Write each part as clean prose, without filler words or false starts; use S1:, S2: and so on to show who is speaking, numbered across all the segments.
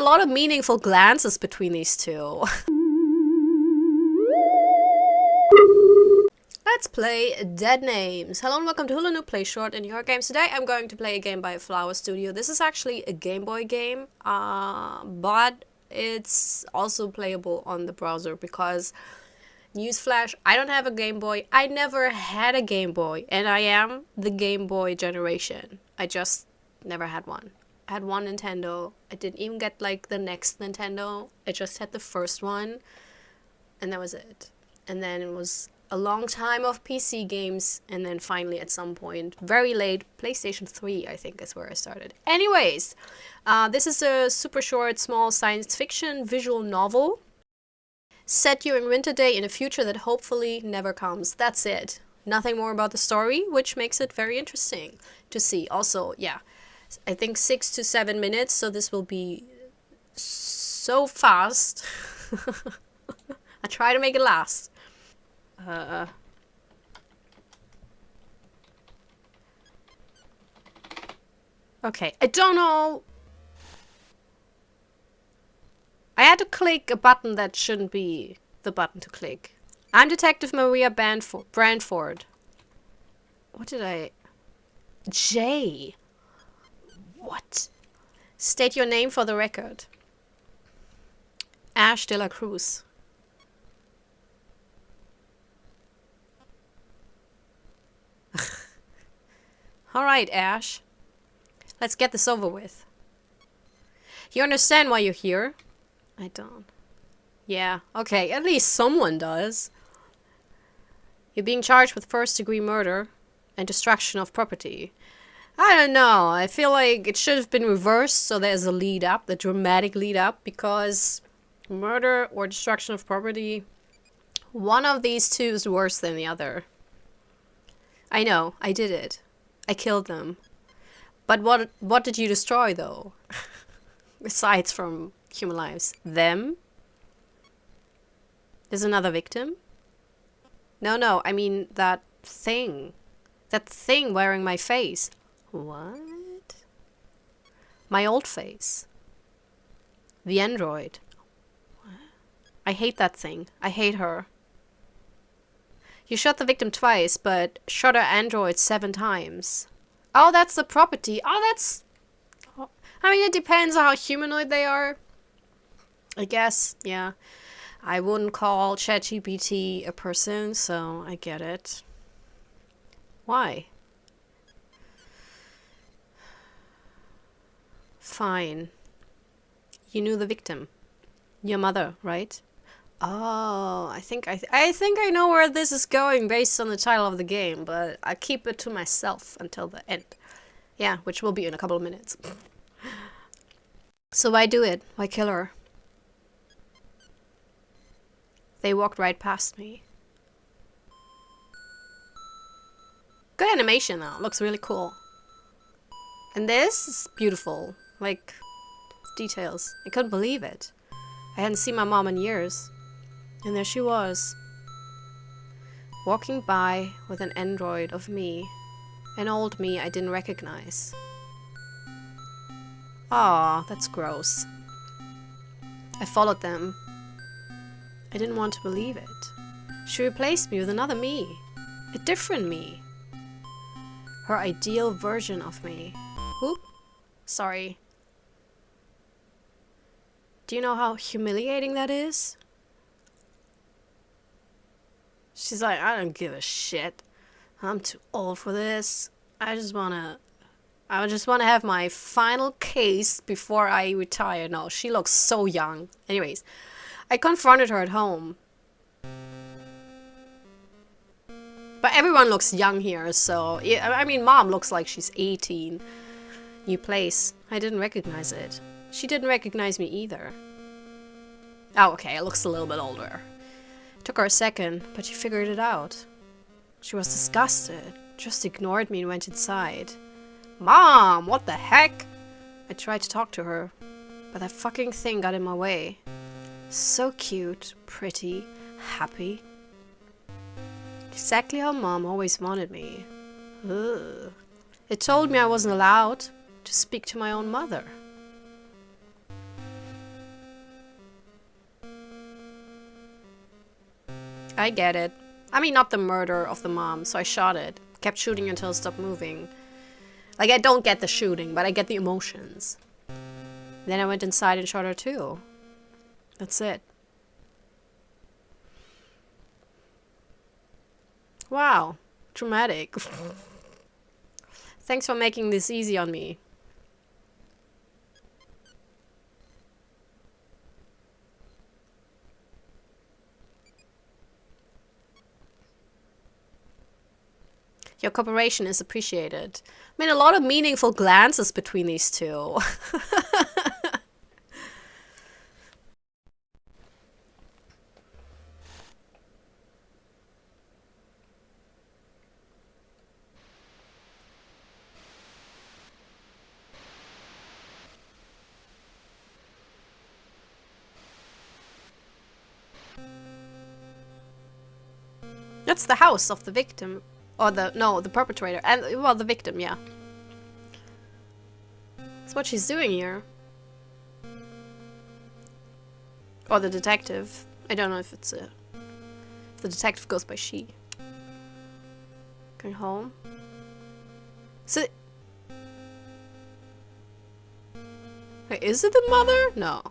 S1: a lot of meaningful glances between these two. Let's play Dead Names. Hello and welcome to Hula Noob Play Short in your games. Today I'm going to play a game by Flower Studio. This is actually a Game Boy game, but it's also playable on the browser because, newsflash, I don't have a Game Boy. I never had a Game Boy, and I am the Game Boy generation. I just never had one. I had one Nintendo. I didn't even get like the next Nintendo. I just had the first one, and that was it. And then it was a long time of PC games, and then finally at some point, very late, PlayStation 3 I think is where I started. Anyways, this is a super short, small science fiction visual novel set during winter day in a future that hopefully never comes. That's it. Nothing more about the story, which makes it very interesting to see. Also, yeah, I think 6 to 7 minutes, so this will be so fast. I try to make it last. Okay, I don't know. I had to click a button that shouldn't be the button to click. I'm Detective Maria Branford. What did I... J. What? State your name for the record. Ash de la Cruz. Alright, Ash. Let's get this over with. You understand why you're here? I don't. Yeah, okay, at least someone does. You're being charged with first-degree murder and destruction of property. I don't know, I feel like it should have been reversed so there's a lead up, the dramatic lead up, because murder or destruction of property, one of these two is worse than the other. I know, I did it. I killed them. But what did you destroy, though? Besides from human lives. Them? There's another victim? No, I mean that thing. That thing wearing my face. What? My old face. The android. What? I hate that thing. I hate her. You shot the victim twice, but shot her android 7 times. Oh, that's the property. Oh, that's... I mean, it depends on how humanoid they are. I guess, yeah. I wouldn't call ChatGPT a person, so I get it. Why? Fine. You knew the victim. Your mother, right? Oh, I think I know where this is going based on the title of the game, but I keep it to myself until the end. Yeah, which will be in a couple of minutes. So why do it? Why kill her? They walked right past me. Good animation though, looks really cool. And this is beautiful, like details. I couldn't believe it. I hadn't seen my mom in years. And there she was, walking by with an android of me, an old me I didn't recognize. Aw, that's gross. I followed them. I didn't want to believe it. She replaced me with another me, a different me. Her ideal version of me. Oop, sorry. Do you know how humiliating that is? She's like, I don't give a shit. I'm too old for this. I just wanna have my final case before I retire. No, she looks so young. Anyways, I confronted her at home. But everyone looks young here, so... I mean, Mom looks like she's 18. New place. I didn't recognize it. She didn't recognize me either. Oh, okay, it looks a little bit older. Took her a second, but she figured it out. She was disgusted, just ignored me and went inside. Mom, what the heck? I tried to talk to her, but that fucking thing got in my way. So cute, pretty, happy. Exactly how Mom always wanted me. Ugh. It told me I wasn't allowed to speak to my own mother. I get it. I mean, not the murder of the mom, so I shot it. Kept shooting until it stopped moving. Like, I don't get the shooting, but I get the emotions. Then I went inside and shot her too. That's it. Wow. Dramatic. Thanks for making this easy on me. Your cooperation is appreciated. I mean, a lot of meaningful glances between these two. That's the house of the victim. Or the perpetrator. And, well, the victim, yeah. That's what she's doing here. Or the detective. I don't know if it's a... If the detective goes by she. Going home. So... Wait, is it the mother? No.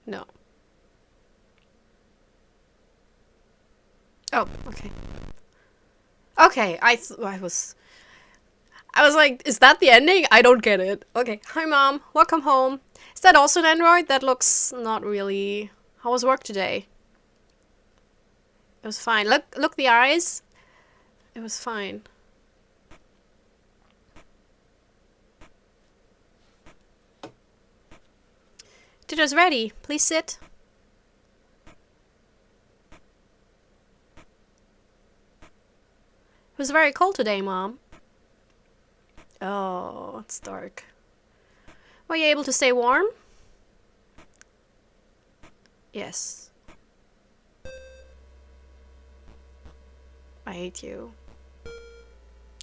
S1: No. Oh, okay. Okay, I was like, is that the ending? I don't get it. Okay, hi mom, welcome home. Is that also an android? That looks not really... How was work today? It was fine. Look the eyes. It was fine. Dinner's ready. Please sit. It was very cold today, Mom. Oh, it's dark. Were you able to stay warm? Yes. I hate you.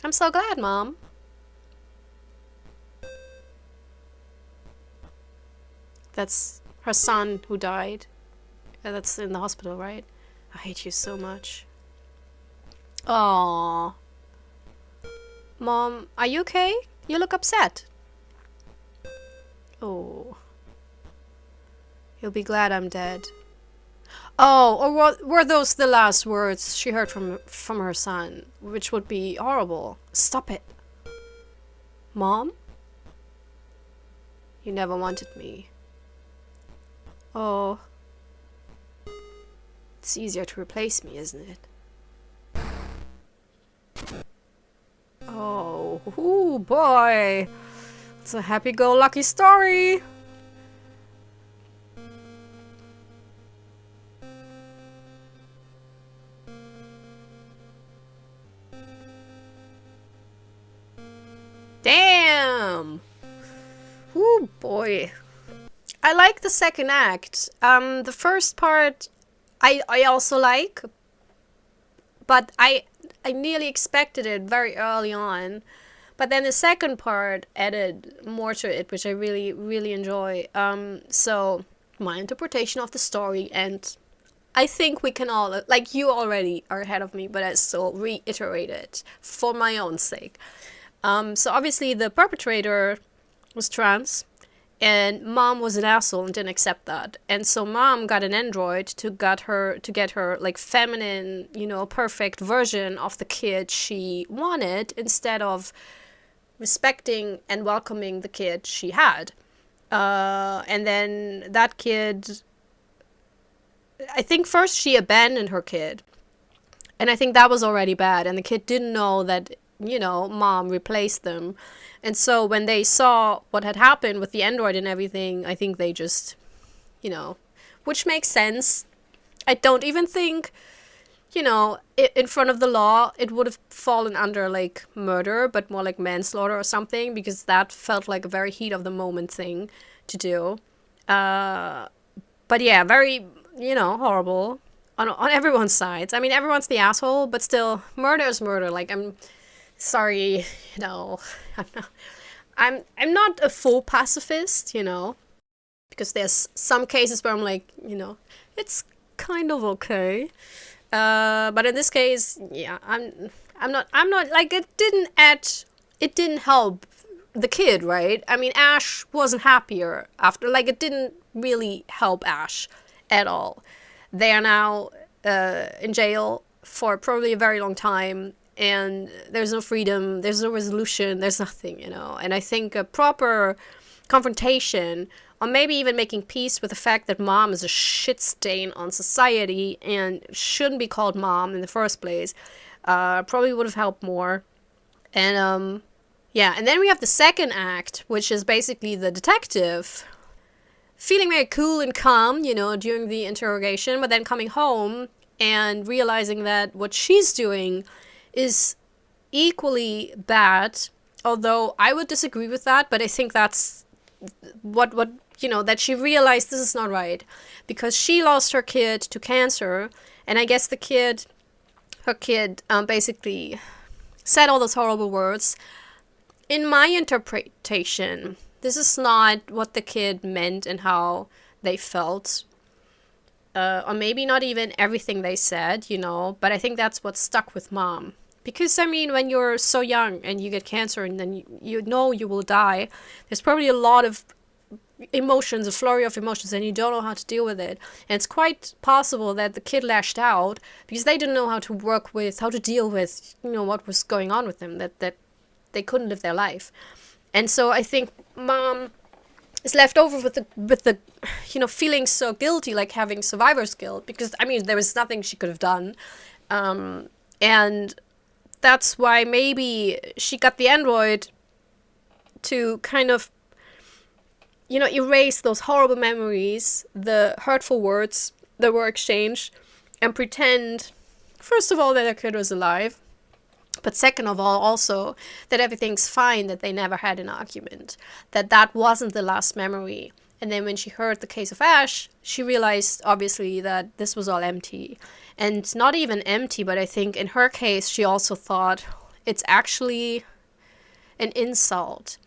S1: I'm so glad, Mom. That's her son who died. That's in the hospital, right? I hate you so much. Aww. Mom, are you okay? You look upset. Oh. You'll be glad I'm dead. Oh, or were those the last words she heard from her son? Which would be horrible. Stop it. Mom? You never wanted me. Oh. It's easier to replace me, isn't it? Oh, ooh, boy. It's a happy-go-lucky story. Damn. Ooh, boy. I like the second act. The first part I also like, but I nearly expected it very early on. But then the second part added more to it, which I really, really enjoy. So my interpretation of the story, and I think we can all, like, you already are ahead of me, but I still reiterate it for my own sake. So obviously the perpetrator was trans, and mom was an asshole and didn't accept that. And so mom got an android to get her like feminine, you know, perfect version of the kid she wanted, instead of respecting and welcoming the kid she had. And then that kid, I think first she abandoned her kid. And I think that was already bad. And the kid didn't know that, you know, mom replaced them. And so when they saw what had happened with the android and everything, I think they just, you know, which makes sense. I don't even think, you know, in front of the law, it would have fallen under, like, murder, but more like manslaughter or something, because that felt like a very heat of the moment thing to do. But yeah, very, you know, horrible on everyone's sides. I mean, everyone's the asshole, but still, murder is murder. Like, I'm sorry, you know, I'm not a full pacifist, you know, because there's some cases where I'm like, you know, it's kind of okay. But in this case, yeah, I'm not like it didn't help the kid, right? I mean, Ash wasn't happier after, like, it didn't really help Ash at all. They are now in jail for probably a very long time, and there's no freedom, there's no resolution, there's nothing, you know. And I think a proper confrontation, or maybe even making peace with the fact that mom is a shit stain on society and shouldn't be called mom in the first place, probably would have helped more. And yeah, and then we have the second act, which is basically the detective feeling very cool and calm, you know, during the interrogation, but then coming home and realizing that what she's doing is equally bad. Although I would disagree with that, but I think that's what you know, that she realized this is not right, because she lost her kid to cancer, and I guess her kid basically said all those horrible words. In my interpretation, this is not what the kid meant and how they felt. Or maybe not even everything they said, you know, but I think that's what stuck with mom. Because, I mean, when you're so young and you get cancer and then you know you will die, there's probably a lot of emotions, a flurry of emotions, and you don't know how to deal with it. And it's quite possible that the kid lashed out because they didn't know how to work with, how to deal with, you know, what was going on with them, that they couldn't live their life. And so I think mom is left over with the you know, feeling so guilty, like having survivor's guilt, because, I mean, there was nothing she could have done. And that's why maybe she got the android to kind of, you know, erase those horrible memories, the hurtful words that were exchanged, and pretend, first of all, that their kid was alive, but second of all, also, that everything's fine, that they never had an argument, that wasn't the last memory. And then when she heard the case of Ash, she realized, obviously, that this was all empty. And not even empty, but I think in her case, she also thought it's actually an insult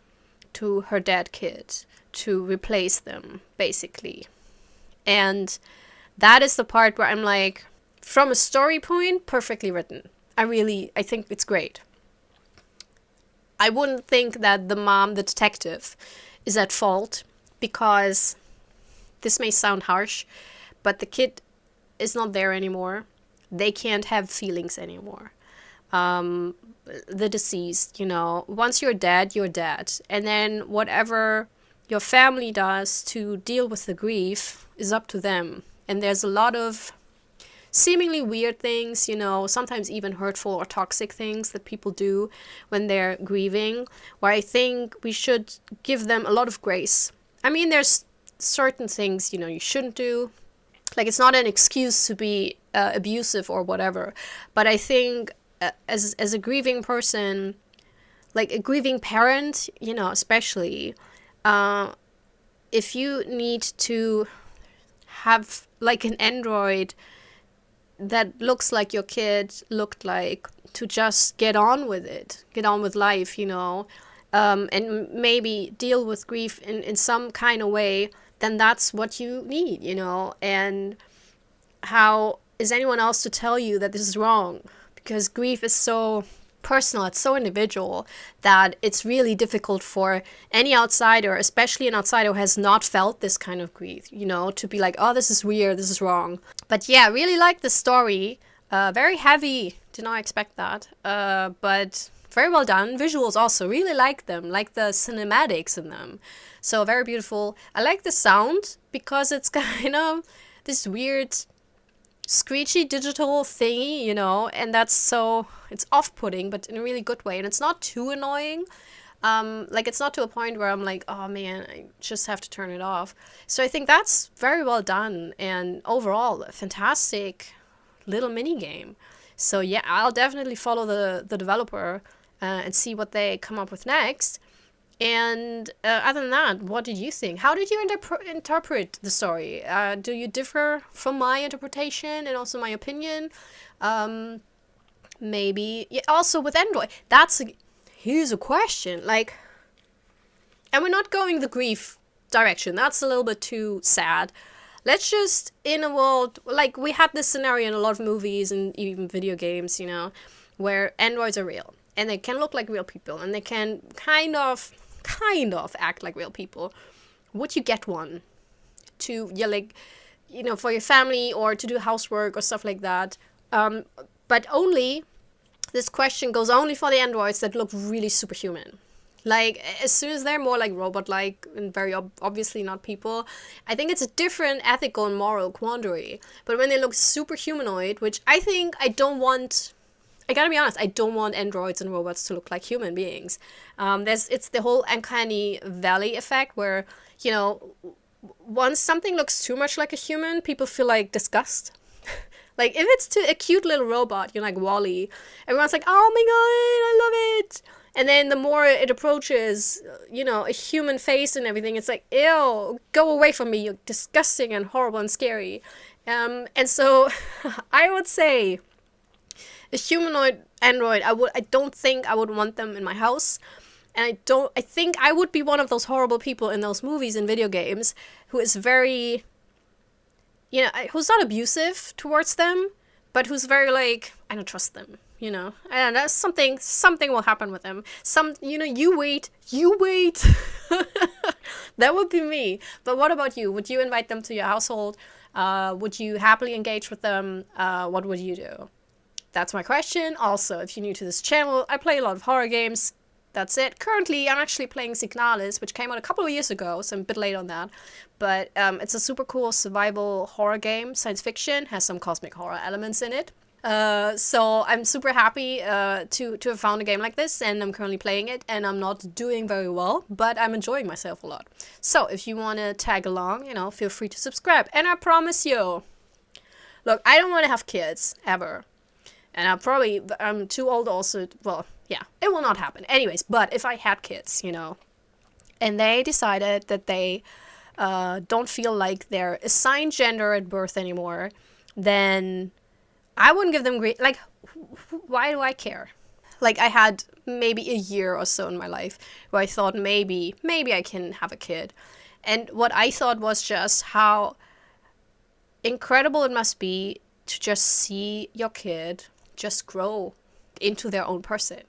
S1: to her dead kid to replace them, basically. And that is the part where I'm like, from a story point, perfectly written. I think it's great. I wouldn't think that the mom, the detective, is at fault, because this may sound harsh, but the kid is not there anymore. They can't have feelings anymore. The deceased, you know, once you're dead, you're dead. And then whatever your family does to deal with the grief is up to them. And there's a lot of seemingly weird things, you know, sometimes even hurtful or toxic things that people do when they're grieving, where I think we should give them a lot of grace. I mean, there's certain things, you know, you shouldn't do. Like, it's not an excuse to be abusive or whatever. But I think as a grieving person, like a grieving parent, you know, especially, if you need to have like an android that looks like your kid looked like, to just get on with it, get on with life, you know, and maybe deal with grief in some kind of way, then that's what you need, you know. And how is anyone else to tell you that this is wrong? Because grief is so personal, it's so individual, that it's really difficult for any outsider, especially an outsider who has not felt this kind of grief, you know, to be like, oh, this is weird, this is wrong. But yeah, really like the story. Very heavy, did not expect that, but very well done. Visuals also, really like them, like the cinematics in them. So very beautiful. I like the sound, because it's kind of this weird screechy digital thingy, you know, and that's so, it's off-putting, but in a really good way, and it's not too annoying. Like, it's not to a point where I'm like, oh man, I just have to turn it off. So I think that's very well done, and overall a fantastic little mini game. So yeah, I'll definitely follow the developer and see what they come up with next. And other than that, what did you think? How did you interpret the story? Do you differ from my interpretation and also my opinion? Maybe. Yeah, also with Android, here's a question. Like, and we're not going the grief direction. That's a little bit too sad. let's just, in a world, like we had this scenario in a lot of movies and even video games, you know, where androids are real and they can look like real people and they can kind of act like real people. Would you get one to, yeah, like, you know, for your family or to do housework or stuff like that? But only, this question goes only for the androids that look really superhuman. Like, as soon as they're more like robot-like and very obviously not people, I think it's a different ethical and moral quandary. But when they look super humanoid, which I think I don't want... I gotta be honest, I don't want androids and robots to look like human beings. It's the whole uncanny valley effect where, you know, once something looks too much like a human, people feel like disgust. Like, if it's to a cute little robot, you know, like Wall-E, everyone's like, oh my god, I love it! And then the more it approaches, you know, a human face and everything, it's like, ew, go away from me, you're disgusting and horrible and scary. And so, I would say, a humanoid android, I don't think I would want them in my house. And I think I would be one of those horrible people in those movies and video games who is very... you know, who's not abusive towards them, but who's very like, I don't trust them, you know. And that's something will happen with them. You know, you wait. That would be me. But what about you? Would you invite them to your household? Would you happily engage with them? What would you do? That's my question. Also, if you're new to this channel, I play a lot of horror games. That's it. Currently, I'm actually playing Signalis, which came out a couple of years ago, so I'm a bit late on that. But it's a super cool survival horror game, science fiction, has some cosmic horror elements in it. So I'm super happy to have found a game like this, and I'm currently playing it, and I'm not doing very well, but I'm enjoying myself a lot. So if you want to tag along, you know, feel free to subscribe. And I promise you, look, I don't want to have kids, ever. And I'm too old also, well... yeah, it will not happen. Anyways, but if I had kids, you know, and they decided that they don't feel like they're assigned gender at birth anymore, then I wouldn't give them great... like, why do I care? Like, I had maybe a year or so in my life where I thought maybe I can have a kid. And what I thought was just how incredible it must be to just see your kid just grow into their own person.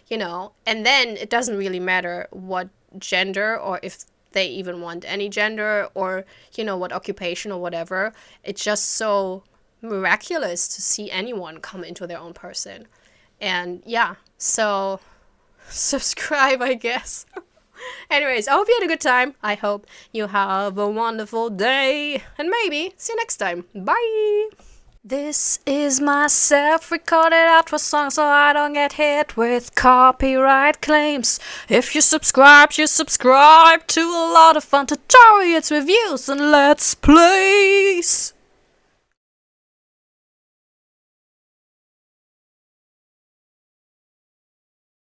S1: You know, and then it doesn't really matter what gender or if they even want any gender or, you know, what occupation or whatever. It's just so miraculous to see anyone come into their own person. And yeah, so subscribe, I guess. Anyways, I hope you had a good time. I hope you have a wonderful day. And maybe see you next time. Bye! This is my self-recorded outro song so I don't get hit with copyright claims. If you subscribe to a lot of fun tutorials, reviews, and let's plays.